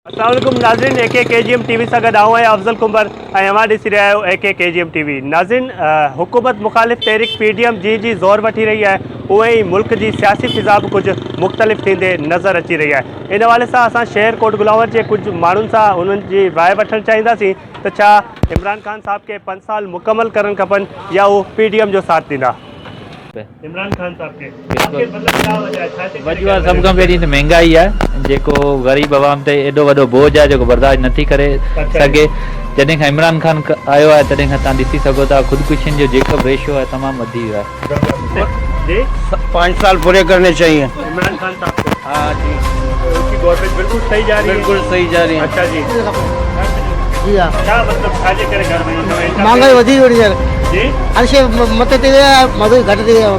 अस्सलामुअलैकुम नाज़रीन, AKKGM TV सां गॾु आऊं आहियां अफ़ज़ल कुंबर ऐं अवां ॾिसी रहिया आहियो AKKGM TV। नाज़रीन, हुकूमत मुख़ालिफ़ तहरीक PDM जी ज़ोर वठी रही है, उएं ई मुल्क जी सियासी फ़िज़ा बि कुझु मुख़्तलिफ़ थींदे नज़र अची रही आहे। इन हवाले सां असां शहर कोट गुलावर जे कुझु माण्हुनि सां उन्हनि जी राय वठणु चाहींदासीं त छा इमरान खान साहब खे 5 साल मुकम्मल करणु खपनि या उहो PDM जो साथ ॾींदा। इमरान खान साहब के मतलब क्या वजह है? वजह सब खां पहिरीं त महांगाई आहे जेको ग़रीब आवाम ते एॾो वॾो बोझ आहे जेको बर्दाश्त नथी करे सघे। जॾहिं खां इमरान खान आयो आहे तॾहिं खां तव्हां ॾिसी सघो था ख़ुदकुशियुनि जो जेको रेशो आहे तमामु वधी वियो आहे। जी 5 साल पूरे करने चाहिए। इमरान खान साहब को हाँ जी, उसकी गवर्नमेंट बिल्कुल सही जा रही है। बिल्कुल सही जा रही है। अच्छा जी जी हाँ, क्या मतलब छाजे करे घर में महंगाई वधी वई आहे। जी हर शइ मथे थी वई आहे, मज़दूरी घटि थी वई आहे,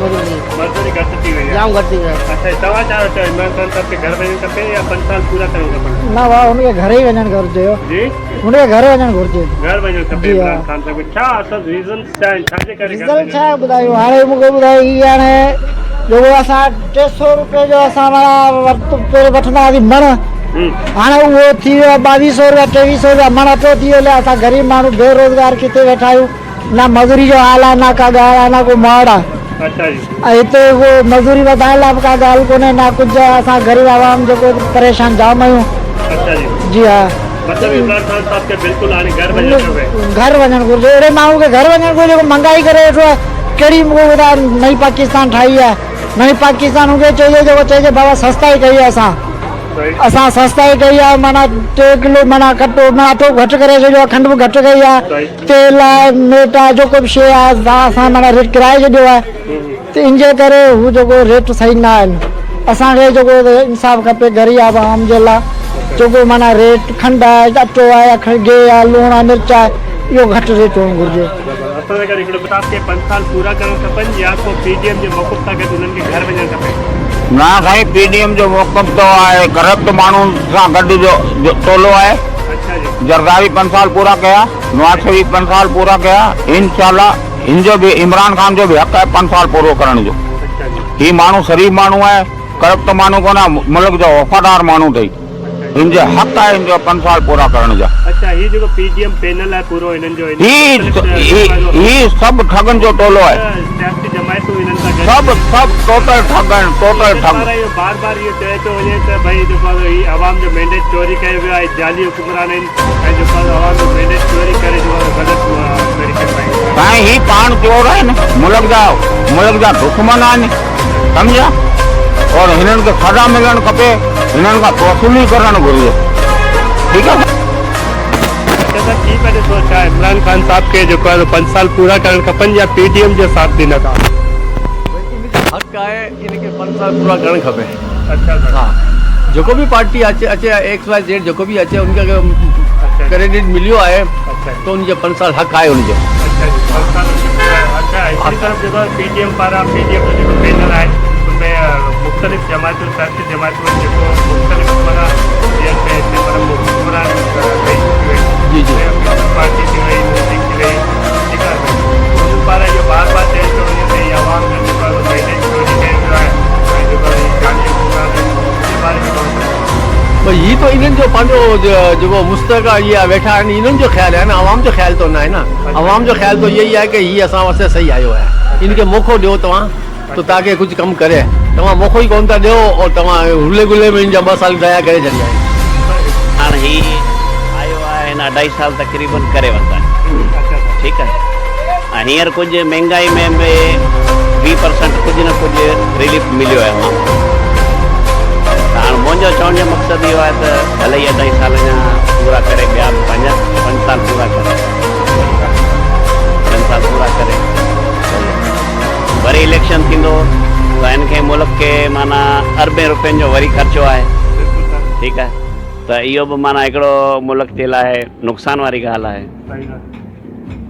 मजदूरी घटि थी वई आहे, जाम घटि थी वई आहे। अच्छा तव्हां छा चओ इमरान खान साहब खे घर वञणु खपे या 5 साल पूरा करणु खपनि? न भाउ, हुनखे घर ई वञणु घुरिजे, जी हुनखे घर वञणु घुरिजे। घर वञणु खपे जी इमरान हाँ। खान साहब खे। छा असल रीज़न्स छा आहिनि, छाजे करे घर रिज़ल्ट छा ॿुधायूं हाणे मूंखे ॿुधायो। हीअ हाणे जेको असां 300 रुपए जो असां पहिरियों वठंदा हुआसीं मण, हाणे उहो थी वियो आहे 2200 रुपया 2300 रुपया मण अटो थी वियो आहे। असां ग़रीब माण्हू बेरोज़गार किथे वेठा आहियूं, न मज़दूरी जो हाल आहे, न का ॻाल्हि आहे, न को मड़ आहे। अच्छा जी ऐं हिते उहो मज़दूरी वधाइण लाइ बि का ॻाल्हि कोन्हे, न कुझु आहे। असां ग़रीब आवाम जेको परेशान जाम आहियूं। अच्छा जी जी हा, मतलब इमरान खान साहब खे बिल्कुलु हाणे घर वञणु खपे। घर वञणु घुरिजे। अहिड़े माण्हू खे घर वञणु घुरिजे जेको महांगाई करे वेठो आहे। कहिड़ी मूंखे ॿुधाए नई पाकिस्तान ठाही आहे। नई पाकिस्तान हुनखे चइजे जेको चइजे बाबा सस्ताई कई आहे। असां सस्ताई कई आहे, माना 3 किलो माना कटो माना अटो घटि करे छॾियो आहे, खंडु बि घटि कई आहे, तेल आहे, मेट आहे, जेको बि शइ आहे असां माना रेट किराए छॾियो आहे। त इनजे करे हू जेको रेट सही न आहिनि। असांखे जेको इंसाफ़ खपे ग़रीब आवाम जे लाइ, जेको माना रेट खंडु आहे, अटो आहे, गिहु आहे, लूणु आहे, मिर्च आहे, इहो घटि रेट हुअणु घुरिजे। असां खे हिकिड़ो साहब खे 5 साल पूरा करणु खपनि या को PDM जे मौक़फ़ सां गॾु उन्हनि खे घर वञणु खपे? ना साईं, PDM जो मौक़फ़ तो आहे करप्ट माण्हुनि सां गॾु जो टोलो आहे। अच्छा जी जरदारी 5 साल पूरा कया, नवाज़ शरीफ 5 साल पूरा कया। इंशाल्लाह इन जो भी इमरान खान जो भी हक़ है 5 साल पूरो करण जो। अच्छा जी ही माण्हू शरीफ माण्हू आहे, करप्ट माण्हू कोन आहे, मुल्क जो वफ़ादार माण्हू अथई। इन जो हक़ आहे इन जो 5 साल पूरा करण जा। अच्छा ही जेको PDM पैनल आहे पूरो हिननि जो ही सभु ठगनि जो टोलो आहे। सियासी जमायतूं हिननि सां सभु टोटल ठग आहिनि, टोटल ठग। बार बार इहो चए थो वञे त भई जेको आहे ही आवाम जो मैंडेट चोरी कयो वियो आहे, जाली हुकुमरान आहिनि ऐं जेको आहे आवाम जो मैंडेट चोरी करे जो आहे ग़लति तरीक़े सां। साईं ही पाण चोर आहिनि, मुल्क जा दुश्मन आहिनि, सम्झा। और हिननि खे सज़ा मिलणु खपे, हिननि खां वसूली करणु घुरिजे। ठीकु आहे। सर की पहले सोचा है इमरान खान साहब के जो 5 साल पूरा करणु खपनि या PDM जो साथ ॾींदा था? हक़ आहे इनखे 5 साल पूरा करणु खपे। अच्छा सर हाँ, जेको भी पार्टी अचे XYZ जेको भी अचे उनखे क्रेडिट मिलियो आहे तो उनजो 5 साल हक़ आहे उनजो। अच्छा जी 5 साल अच्छा इसी तरफ जेको PDM पारां PDM जो जेको पैनल आहे उनमें मुख़्तलिफ़ जमातूं सियासी जमातूं जेको मुख़्तलिफ़ माना जी जी पार्टी थी वई मोदी थी वई, ठीकु आहे उन्हनि पारां इहो बार बार चए थो वञे त हीअ आवाम जो जेको आहे मैंडेट चोरी कयो वियो आहे ऐं जेको आहे जाली हुकुमरान आहिनि जे बारे में भई ही तो इन्हनि जो पंहिंजो जेको मुस्तक़ इहा वेठा आहिनि इन्हनि जो ख़्यालु आहे न, आवाम जो ख़्यालु तो न आहे न। आवाम जो ख़्यालु तो इहो ई आहे की हीअ असां वास्ते सही आयो आहे, इनखे मौक़ो ॾियो तव्हां तो तव्हांखे कुझु कमु करे। तव्हां मौक़ो ई कोन था ॾियो और तव्हां हुले गुले में इन जा 2 साल ज़ाया करे छॾिया आहिनि। हाणे ही आयो आहे हिन 2.5 साल तक़रीबन करे वरिता आहिनि, ठीकु आहे। ऐं हींअर कुझु महांगाई में बि 20% कुझु न कुझु रिलीफ मिलियो आहे माण्हू। हाणे मुंहिंजो चवण जो मक़सदु इहो आहे त भले ई 2.5 साल अञा पूरा करे ॿिया 5 साल पूरा करे 5 साल पूरा करे वरी इलेक्शन थींदो त हिनखे मुल्क खे माना अरबें रुपयनि जो वरी ख़र्चो आहे, ठीकु आहे। त इहो बि माना हिकिड़ो मुल्क जे लाइ नुक़सान वारी ॻाल्हि आहे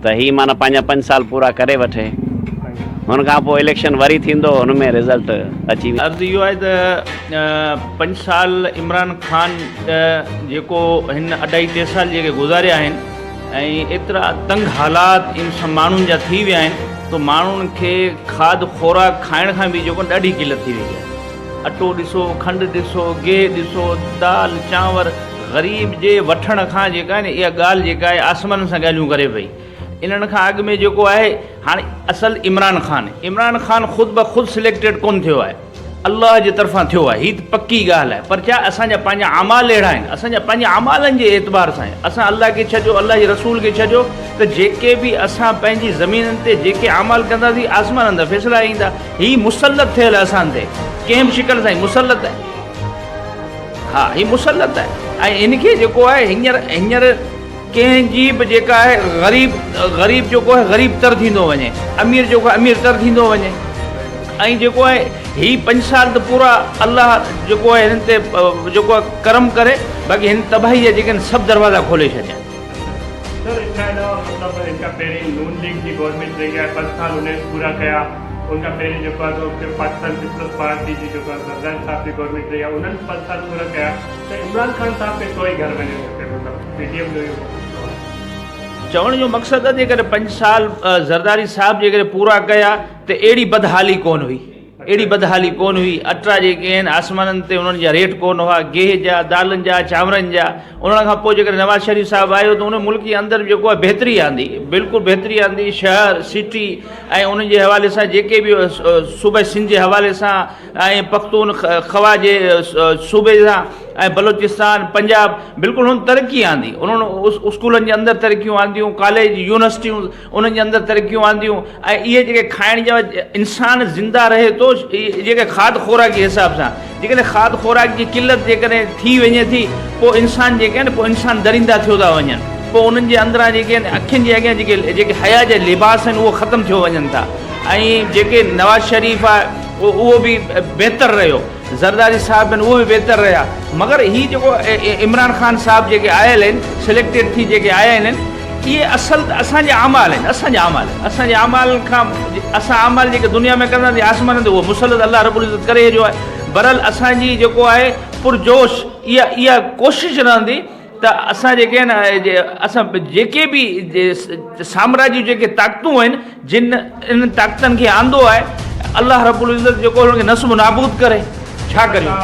त ही माना पंहिंजा 5 साल पूरा करे वठे, हुन खां पोइ इलेक्शन वरी थींदो हुन में रिज़ल्ट अची वेंदो। अर्ज़ु इहो आहे त 5 साल इमरान खान जेको हिन 2.5-3 साल जेके गुज़ारिया आहिनि ऐं एतिरा तंग हालात इन माण्हुनि जा थी विया आहिनि तो माण्हुनि खे खाद ख़ोराक खाइण खां बि जेको ॾाढी किलत थी वई आहे। अटो ॾिसो, खंडु ॾिसो, गिहु ॾिसो, दाल चांवर ग़रीब जे वठण खां जेका आहे न इहा ॻाल्हि जेका आहे आसमान सां ॻाल्हियूं करे पई। इन्हनि खां अॻु में जेको आहे हाणे असल इमरान ख़ान ख़ुदि ब ख़ुदि सिलेक्टेड कोन थियो आहे, अल्लाह जे तरफ़ां थियो आहे। हीअ त पकी ॻाल्हि आहे, पर छा असांजा पंहिंजा अमाल अहिड़ा आहिनि, असांजा पंहिंजे अमालनि जे एतबार सां असां अल्लाह खे छॾियो, अल्लाह जे रसूल खे छॾियो, त जेके बि असां पंहिंजी ज़मीननि ते जेके अमाल कंदासीं आसमाननि ते फ़ैसिला ईंदा। हीअ मुसलत थियल आहे असां ते, कंहिं बि शिकल सां मुसलत आहे। हा, हीअ मुसलत आहे ऐं इनखे जेको आहे हींअर कंहिंजी बि जेका आहे ग़रीब जेको आहे ग़रीब तर थींदो वञे, अमीर जेको आहे अमीर तर थींदो वञे। ऐं जेको आहे हीअ 5 साल त पूरा अल्लाह जेको आहे हिन ते जेको आहे करम करे, बाक़ी हिन तबाही जा जेके आहिनि सभु दरवाज़ा खोले छॾिया। सर इनका अलावा मतलब इनका पहिरीं नून लीग जी गवर्नमेंट रही है, 5 साल उन्हें पूरा कया। उनका पहिरीं जेको आहे तो पाकिस्तान पीपल्स पार्टी जी जेको आहे ज़रदारी साहब जी गवर्नमेंट रही आहे, उन्हनि 5 साल पूरा कया। त इमरान खान साहब खे छो ई घर वञे मतलब पीडीएम जो चवण जो मक़सदु आहे जेकॾहिं 5 साल ज़रदारी साहब जेकॾहिं पूरा कया त अहिड़ी बदहाली कोन हुई, अहिड़ी बदहाली कोन हुई। अटरा जेके आहिनि आसमाननि ते उन्हनि जा रेट कोन हुआ, गेह जा, दालनि जा, चांवरनि जा। उन खां पोइ जेकॾहिं नवाज़ शरीफ़ साहबु आयो त उन मुल्क जे अंदरि जेको आहे बहितरी आंदी, बिल्कुलु बहितरी आंदी। शहर सिटी ऐं उन जे हवाले सां जेके बि सूबे सिंध जे हवाले सां ऐं पख्तूनख्वा जे सूबे सां ऐं बलोचिस्तान पंजाब बिल्कुलु हुन तरक़ी आंदी। उन्हनि स्कूलनि जे अंदरि तरक़ियूं आंदियूं, कॉलेज यूनिवर्सिटियूं उन्हनि जे अंदरि तरक़ियूं आंदियूं। ऐं इहे जेके खाइण जा इंसानु ज़िंदा रहे थो जेके खाद खुराक जे हिसाब सां, जेकॾहिं खाद खुराक जी किल्लत जेकॾहिं थी वञे थी, पोइ इंसान जेके आहिनि पोइ इंसानु दरिंदा थियो था वञनि। पोइ उन्हनि जे अंदरां जेके आहिनि अखियुनि जे अॻियां जेके हया जा लिबास आहिनि उहो ख़तमु थियो वञनि था। ऐं जेके नवाज़ शरीफ़ आहे उहो बि बहितरु रहियो, ज़रदारी साहब आहिनि उहो बि बहितरु रहिया। मगर हीअ जेको इमरान ख़ान साहब जेके आयल आहिनि, सिलेक्टेड थी जेके आया आहिनि, इहे असल असांजा अमाल आहिनि, असांजे अमाल खां असां अमाल जेके दुनिया में कंदासीं आसमान ते उहो मुसलत अल्लाह रब्बुल इज़्ज़त करे जो आहे। बहरहाल असांजी जेको आहे पुरजोश इहा कोशिशि रहंदी त असां जेके आहिनि असां जेके बि साम्राज्य जेके ताक़तूं आहिनि जिन इन ताक़तनि खे आंदो आहे अल्लाह रब्बुल इज़्ज़त जेको हुनखे नस्ब नाबूद करे। छा करियूं?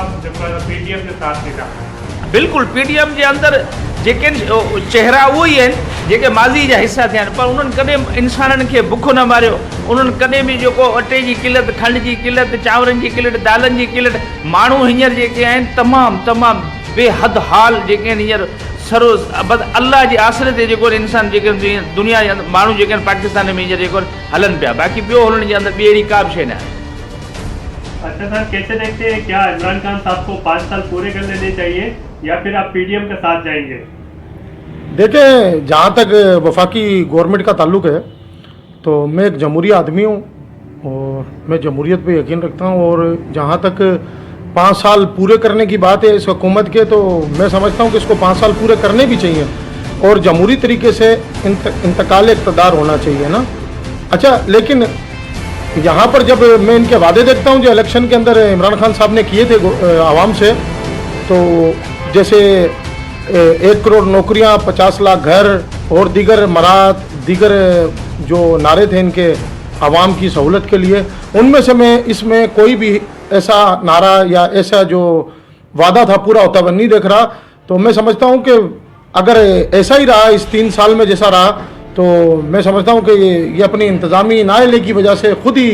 पीडीएम जे साथ ॾींदा बिल्कुलु पीडीएम जे अंदरि जेके चेहरा उहो ई आहिनि जेके माज़ी जा हिसा थिया आहिनि, पर उन्हनि कॾहिं इंसाननि खे बुख न मारियो। उन्हनि कॾहिं बि जेको अटे जी किल्लत, खंड जी किल्लत, चांवरनि जी किल्लत, दालनि जी किल्लत, माण्हू हींअर जेके आहिनि तमामु बेहद हाल जेके आहिनि हींअर सरोज़ अल्लाह जे आसिरे ते जेको इंसान जेके दुनिया जे अंदरि माण्हू जेके आहिनि पाकिस्तान में हींअर जेको हलनि पिया, बाक़ी ॿियो हुननि जे अंदरि ॿी अहिड़ी का बि शइ न आहे। अच्छा सर, कैसे देखते हैं, क्या इमरान खान साहब को 5 साल पूरे कर लेने चाहिए या फिर आप पीडीएम के साथ जाएंगे? देखिए, जहाँ तक वफाकी गवर्नमेंट का ताल्लुक है तो मैं एक जमहूरी आदमी हूँ और मैं जमहूरियत पे यकीन रखता हूँ। और जहाँ तक 5 साल पूरे करने की बात है इस हुकूमत के, तो मैं समझता हूँ कि इसको 5 साल पूरे करने भी चाहिए और जमहूरी तरीके से इंतकाल इक़्तिदार होना चाहिए ना। अच्छा, लेकिन यहाँ पर जब मैं इनके वादे देखता हूँ जो इलेक्शन के अंदर इमरान खान साहब ने किए थे आवाम से, तो जैसे 1 करोड़ नौकरियाँ, 50 लाख घर और दीगर मराद, दीगर जो नारे थे इनके आवाम की सहूलत के लिए, उनमें से मैं इसमें कोई भी ऐसा नारा या ऐसा जो वादा था पूरा होता हुआ नहीं देख रहा। तो मैं समझता हूँ कि अगर ऐसा ही रहा इस 3 साल में जैसा रहा, तो मैं समझता हूँ कि ये अपनी इंतज़ामी नाअहली की वजह से खुद ही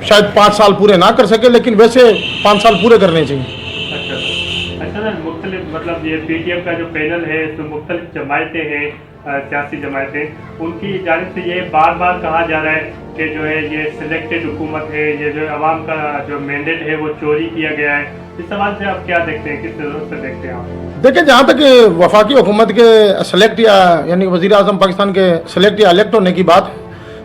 शायद 5 साल पूरे ना कर सके, लेकिन वैसे 5 साल पूरे करने चाहिए। अच्छा सर, मुख्तलिफ मतलब ये पीडीएम का जो पैनल है इसमें मुख्तलिफ जमायतें हैं, सियासी जमायतें, उनकी जानिब से ये बार बार कहा जा रहा है कि जो है ये सिलेक्टेड हुकूमत है, ये जो आवाम का जो मैंडेट है वो चोरी किया गया है। इस सवाल से आप क्या देखते हैं, किस नज़र से देखते हैं आप? देखिए, जहाँ तक वफाकी हुकूमत के सेलेक्ट या यानी वज़ीर आज़म पाकिस्तान के सेलेक्ट या इलेक्ट होने की बात है,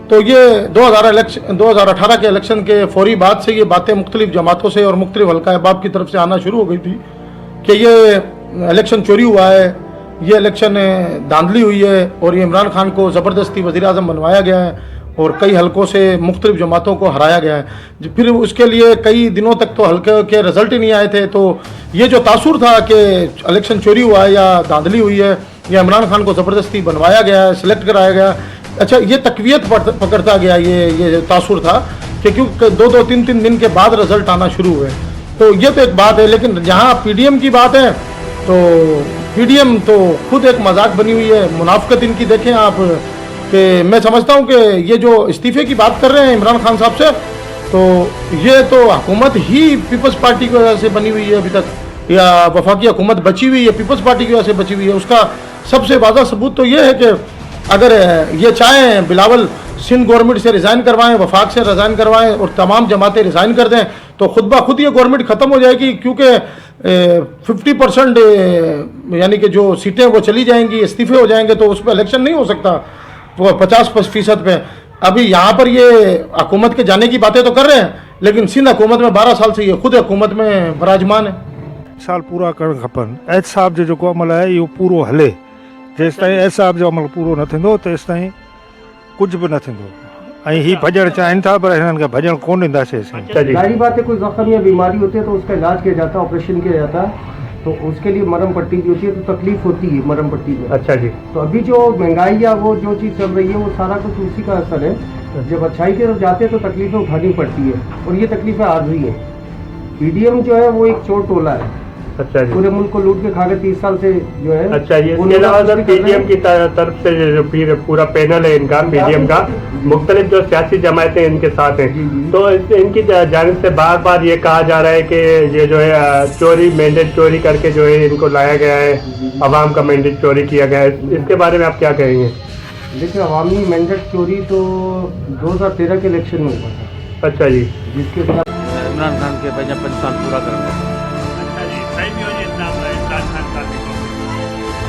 तो ये 2018 के इलेक्शन के फौरी बाद से ये बातें मुख्तलिफ जमातों से और मुख्तलिफ हल्का अहबाब की तरफ से आना शुरू हो गई थी कि ये इलेक्शन चोरी हुआ है, ये इलेक्शन धांधली हुई है और ये इमरान खान को ज़बरदस्ती वज़ीर आज़म बनवाया गया है और कई हलकों से मुख्तलिफ जमातों को हराया गया है। फिर उसके लिए कई दिनों तक तो हल्के के रिजल्ट ही नहीं आए थे। तो ये जो तासुर था कि इलेक्शन चोरी हुआ है या धांधली हुई है या इमरान खान को ज़बरदस्ती बनवाया गया है, सिलेक्ट कराया गया, अच्छा, ये तकवीत पकड़ता गया, ये तासुर था कि क्योंकि 2-2, 3-3 दिन के बाद रिजल्ट आना शुरू हुए। तो ये तो एक बात है, लेकिन जहाँ पीडीएम की बात है तो पीडीएम तो खुद एक मजाक बनी हुई है। मुनाफिकत इनकी देखें आप कि मैं समझता हूँ कि ये जो इस्तीफे की बात कर रहे हैं इमरान खान साहब से, तो ये तो हुकूमत ही पीपल्स पार्टी की वजह से बनी हुई है अभी तक, या वफाकी हुकूमत बची हुई है पीपल्स पार्टी की वजह से बची हुई है। उसका सबसे वाज़ह सबूत तो ये है कि अगर ये चाहें बिलावल सिंध गवर्नमेंट से रिज़ाइन करवाएं, वफाक से रिज़ाइन करवाएं और तमाम जमातें रिज़ाइन कर दें तो खुद ब खुद ये गवर्नमेंट ख़त्म हो जाएगी, क्योंकि 50% यानी कि जो सीटें वो चली जाएंगी, इस्तीफे हो जाएंगे, तो उस पर इलेक्शन नहीं हो सकता वो 50% पे। अभी यहाँ पर ये हुकूमत के जाने की बातें तो कर रहे हैं, लेकिन सिंध हुकूमत में 12 साल से ये खुद हुकूमत में विराजमान है। साल पूरा करणु खपनि। एहतिसाब जो जेको अमल आहे इहो पूरो हले। जेसि ताईं एहतिसाब जो अमल पूरो न थींदो तेसि ताईं कुझु बि न थींदो। ऐं ही भॼणु चाहिनि था पर हिननि खे भॼण कोन ॾींदासीं असीं। जाहिर बात है, कोई जख्म या बीमारी होती है तो उसका इलाज किया जाता है, ऑपरेशन किया जाता है, तो उसके लिए मरहम पट्टी भी होती है, तो तकलीफ होती है मरहम पट्टी में। अच्छा जी। तो अभी जो महंगाई या वो जो चीज़ चल रही है वो सारा कुछ उसी का असर है। जब अच्छाई की तरफ जाते हैं तो तकलीफें उठानी पड़ती है, और ये तकलीफें आर्जी हैं। पीडीएम जो है वो एक चोर टोला है। अच्छा जी। पूरे मुल्क को लूट के खा के 30 साल से जो है। अच्छा जी। इसके अलावा सर पीडीएम की तरफ से जो पूरा पैनल है इनका, पीडीएम का मुख्तलिफ जो सियासी जमातें इनके साथ हैं, तो इनकी जानिब से बार बार ये कहा जा रहा है कि ये जो है चोरी, मैंडेट चोरी करके जो है इनको लाया गया है, अवाम का मैंडेट चोरी किया गया है। इसके बारे में आप क्या कहेंगे? देखिए, अवामी मैंडेट चोरी तो 2013 के इलेक्शन में हुआ था। अच्छा जी। जिसके बाद इमरान खान के 5 साल पूरा करणु।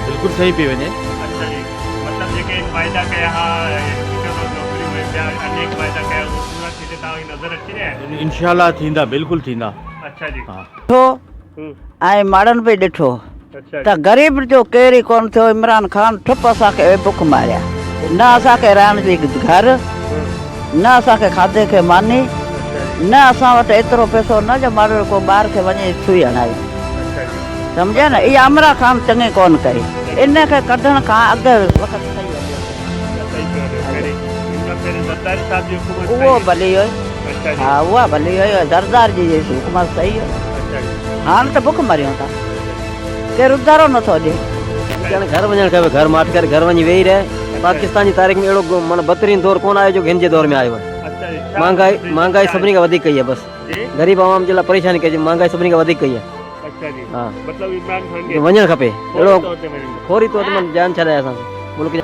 बिल्कुल सही पी वञे। अच्छा जी। मतलब जेके वाइदा कया नौकरी में अनेक वाइदा कया पूरा थींदे तव्हांजी नज़र अची रहिया आहिनि? इंशाल्लाह थींदा, बिल्कुल थींदा। अच्छा जी। हाँ। ॾिठो ऐं माण्हुनि बि ॾिठो अच्छा त ग़रीब जो केर ई कोन थियो। इमरान खान ठुप असांखे बुख मारिया, न असांखे रहण जी घर, न असांखे खाधे खे मानी, न असां वटि एतिरो पैसो न जो माण्हू को ॿार खे वञे सुई हणाए। सम्झे न, इहा इमरान खान चङी कोन कई। इन खे कढण खां अॻु वक़्तु उहो भली हुई। हा, उहा भली हुई। दरदार जी हुकूमत सही हुई। हाणे त बुख मरियूं था, केरु उधारो नथो ॾे। घर वञणु खपे, घर माट करे घर वञी वेही रहे। पाकिस्तान जी तारीख़ में अहिड़ो माना बदतरीन दौर कोन आयो जो हिन जे दौर में आयो आहे। महांगाई सभिनी खां वधीक कई आहे। बसि ग़रीब आवाम जे लाइ परेशानी कई, महांगाई सभिनी खां वधीक कई आहे। हाँ, मतलब इमरान खान के वञणु खपे अहिड़ो फौरी तौर ते जान छॾाए असांखे मुल्क जे।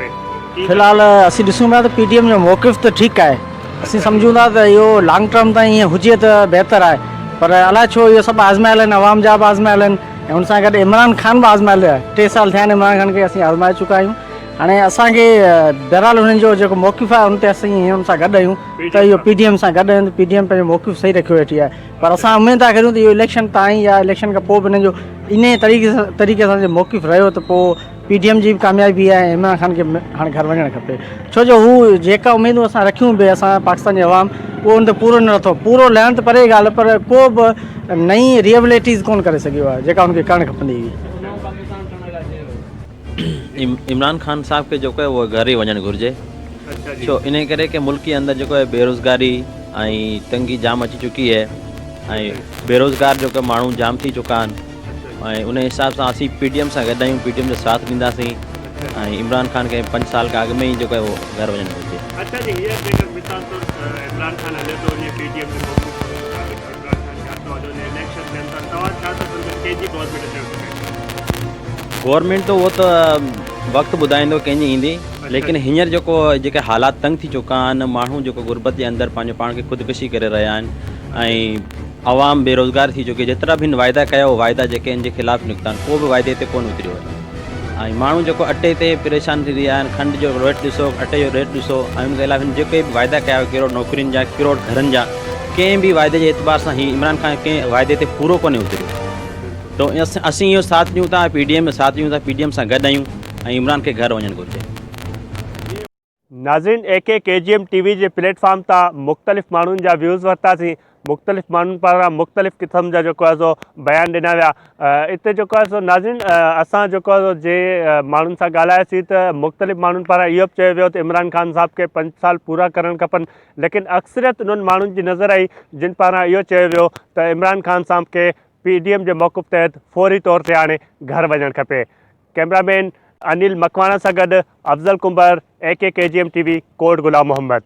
फ़िलहाल असीं ॾिसूं था त पीडीएम जो मौक़िफ़ त ठीकु आहे। असीं सम्झूं था त इहो लॉन्ग टर्म ताईं ईअं हुजे त बहितर आहे, पर अलाए छो इहो सभु आज़मायल आहिनि, अवाम जा बि आज़मायल आहिनि ऐं हुन सां गॾु इमरान खान बि आज़मायल आहे। 3 साल थिया आहिनि इमरान खान खे असीं आज़माए चुका आहियूं। हाणे असांखे बहरहाल हुननि जो जेको मौक़िफ़ आहे उन ते असीं हुन सां गॾु आहियूं त इहो पीडीएम सां गॾु आहिनि। पीडीएम पंहिंजो मौक़िफ़ सही रखियो वेठी आहे, पर असां उमेद था करियूं त इहो इलेक्शन ताईं या इलेक्शन खां पोइ बि हिननि जो इन तरीक़े सां जो मौक़िफ़ रहियो त पोइ पीडीएम जी बि कामयाबी आहे। इमरान खान खे हाणे घर वञणु खपे, छो जो हू जेका उमेदूं असां रखियूं बि असां पाकिस्तान जे अवाम, उहो उन ते पूरो नथो। पूरो लहण त परे ॻाल्हि, पर को बि नई रिएबिलिटीज़ कोन करे सघियो आहे जेका हुनखे करणु खपंदी हुई। इमरान खान साहब के जो है वो घर ही वञणु घुरिजे। छो इन करे कि मुल्क के अंदर जो है बेरोज़गारी ऐं तंगी जाम अची चुकी है ऐं बेरोज़गार जो माण्हू जाम थी चुका आहिनि ऐं उन हिसाब सां असीं पीडीएम सां गॾु आहियूं, पीडीएम जो साथ ॾींदासीं ऐं इमरान खान के 5 साल खां अॻु में ही जो है वो घर वञणु घुरिजे। अच्छा जी। ये जेकर मिसाल तौर इमरान खान हले तो ये पीडीएम में इमरान खान का तो इलेक्शन के अंदर तव्हां छा था सम्झो कंहिंजी गवर्नमेंट तो वो तो वक्त ॿुधाईंदो कंहिंजी ईंदी, लेकिन हींअर जेके हालात तंग थी चुका आहिनि, माण्हू जेको गुरबत जे अंदरि पंहिंजो पाण खे ख़ुदकुशी करे रहिया आहिनि ऐं आवाम बेरोज़गार थी चुकी। जेतिरा बि वाइदा कया वाइदा जेके इन जे ख़िलाफ़ु निकिता आहिनि, को बि वाइदे ते कोन उतरियो आहे ऐं माण्हू जेको अटे ते परेशान थी रहिया आहिनि। खंड जो रेट ॾिसो, अटे जो रेट ॾिसो ऐं उनजे अलावा जेके बि वाइदा कया किरोड़ नौकरियुनि जा, किरोड़ घरनि जा, कंहिं बि वाइदे जे एतबार सां ही इमरान खान कंहिं वाइदे ते पूरो कोन्हे उतरियो। तो असीं इहो साथ ॾियूं था, पीडीएम में साथ ॾियूं था, पीडीएम सां गॾु आहियूं ऐं इमरान खे घर वञणु घुरिजे। नाज़रीन, केजीएम टीवी जे प्लेटफॉर्म तां मुख़्तलिफ़ माण्हुनि जा व्यूज़ वरितासीं, मुख़्तलिफ़ माण्हुनि पारां मुख़्तलिफ़ क़िस्म जा जेको आहे सो बयान ॾिना विया। हिते जेको आहे सो नाज़रीन असां जेको आहे जे माण्हुनि सां ॻाल्हायासीं त मुख़्तलिफ़ माण्हुनि पारां इहो बि चयो वियो त इमरान खान साहब खे 5 साल पूरा करणु खपनि, लेकिन अक्सरियत उन्हनि माण्हुनि जी नज़र आई जिन पारां इहो चयो वियो त इमरान खान साहब खे पीडीएम जे मौक़िफ़ तहत फौरी तौर ते हाणे घर वञणु खपे। कैमरामैन अनिल मकवाना सां गॾु अफ़ज़ल कुंबर, AKKGM TV, कोट गुलाम मोहम्मद।